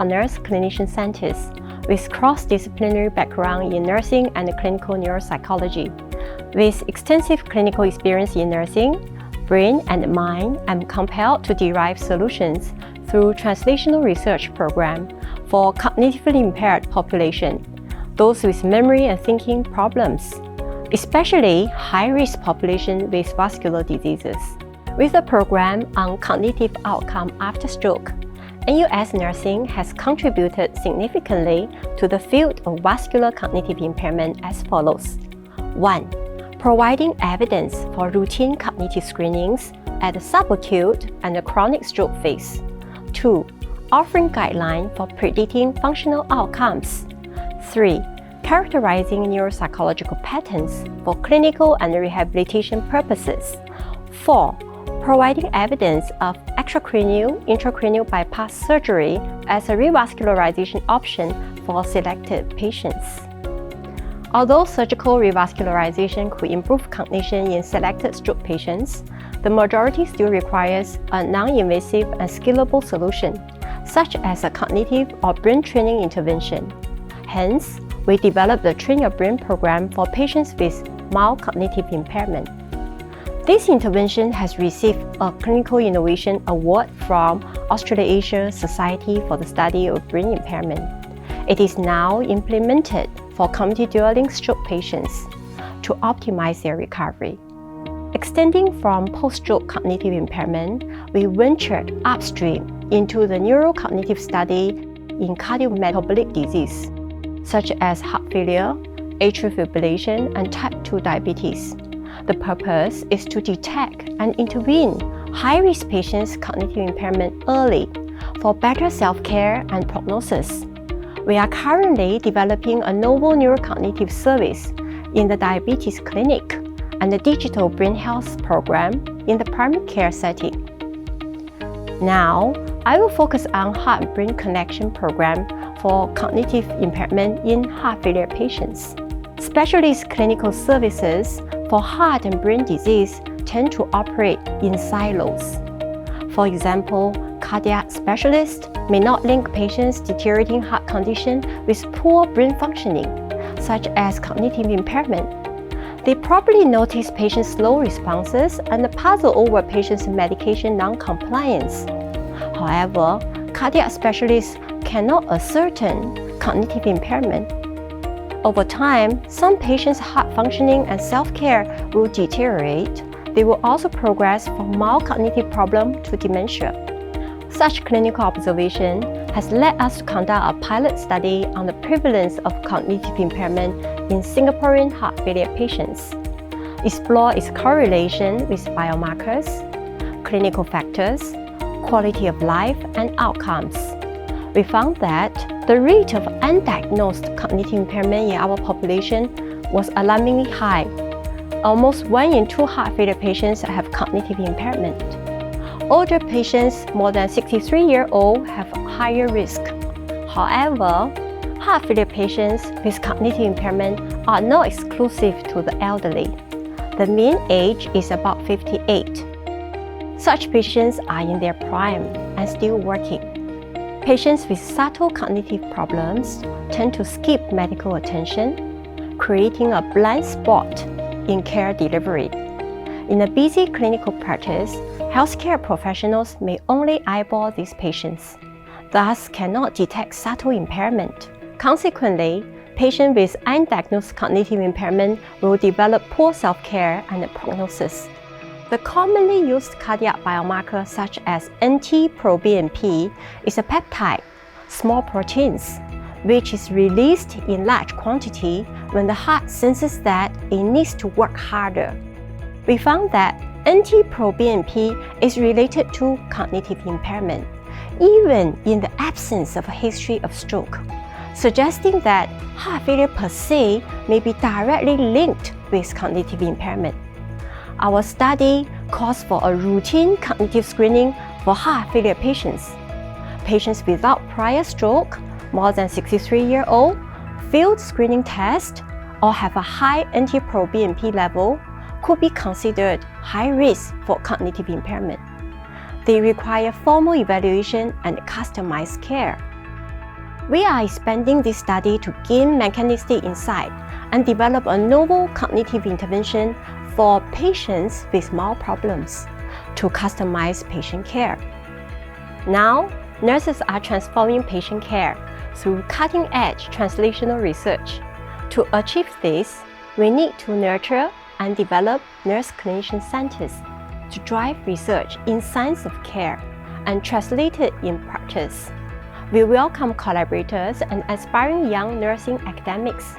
honors clinician scientists with cross-disciplinary background in nursing and clinical neuropsychology. With extensive clinical experience in nursing, brain and mind, I'm compelled to derive solutions through translational research program for cognitively impaired population, those with memory and thinking problems, especially high-risk population with vascular diseases. With a program on cognitive outcome after stroke, NUS nursing has contributed significantly to the field of vascular cognitive impairment as follows. 1. Providing evidence for routine cognitive screenings at the subacute and the chronic stroke phase. 2. Offering guidelines for predicting functional outcomes. 3. Characterizing neuropsychological patterns for clinical and rehabilitation purposes. 4. Providing evidence of extracranial, intracranial bypass surgery as a revascularization option for selected patients. Although surgical revascularization could improve cognition in selected stroke patients, the majority still requires a non-invasive and scalable solution, such as a cognitive or brain training intervention. Hence, we developed the Train Your Brain program for patients with mild cognitive impairment. This intervention has received a Clinical Innovation Award from Australasia Society for the Study of Brain Impairment. It is now implemented for community-dwelling stroke patients to optimize their recovery. Extending from post-stroke cognitive impairment, we ventured upstream into the neurocognitive study in cardiometabolic disease, such as heart failure, atrial fibrillation, and type 2 diabetes. The purpose is to detect and intervene high-risk patients' cognitive impairment early for better self-care and prognosis. We are currently developing a novel neurocognitive service in the diabetes clinic and the digital brain health program in the primary care setting. Now, I will focus on heart-brain connection program for cognitive impairment in heart failure patients. Specialist clinical services for heart and brain disease tend to operate in silos. For example, cardiac specialists may not link patients' deteriorating heart condition with poor brain functioning, such as cognitive impairment. They probably notice patients' slow responses and puzzle over patients' medication non-compliance. However, cardiac specialists cannot ascertain cognitive impairment. Over time, some patients' heart functioning and self-care will deteriorate. They will also progress from mild cognitive problem to dementia. Such clinical observation has led us to conduct a pilot study on the prevalence of cognitive impairment in Singaporean heart failure patients, explore its correlation with biomarkers, clinical factors, quality of life, and outcomes. We found that the rate of undiagnosed cognitive impairment in our population was alarmingly high. Almost 1 in 2 heart failure patients have cognitive impairment. Older patients more than 63-year-old have higher risk. However, heart failure patients with cognitive impairment are not exclusive to the elderly. The mean age is about 58. Such patients are in their prime and still working. Patients with subtle cognitive problems tend to skip medical attention, creating a blind spot in care delivery. In a busy clinical practice, healthcare professionals may only eyeball these patients, thus cannot detect subtle impairment. Consequently, patients with undiagnosed cognitive impairment will develop poor self-care and prognosis. The commonly used cardiac biomarker such as NT-proBNP is a peptide, small proteins, which is released in large quantity when the heart senses that it needs to work harder. We found that NT-proBNP is related to cognitive impairment, even in the absence of a history of stroke, suggesting that heart failure per se may be directly linked with cognitive impairment. Our study calls for a routine cognitive screening for heart failure patients. Patients without prior stroke, more than 63-year-old, failed screening test, or have a high NT-proBNP level could be considered high risk for cognitive impairment. They require formal evaluation and customized care. We are expanding this study to gain mechanistic insight and develop a novel cognitive intervention for patients with mild problems to customize patient care. Now, nurses are transforming patient care through cutting-edge translational research. To achieve this, we need to nurture and develop nurse clinician scientists to drive research in science of care and translate it in practice. We welcome collaborators and aspiring young nursing academics,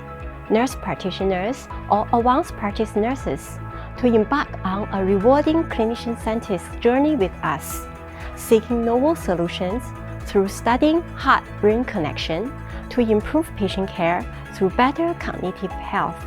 nurse practitioners, or advanced practice nurses to embark on a rewarding clinician scientist journey with us, seeking novel solutions through studying heart-brain connection to improve patient care through better cognitive health.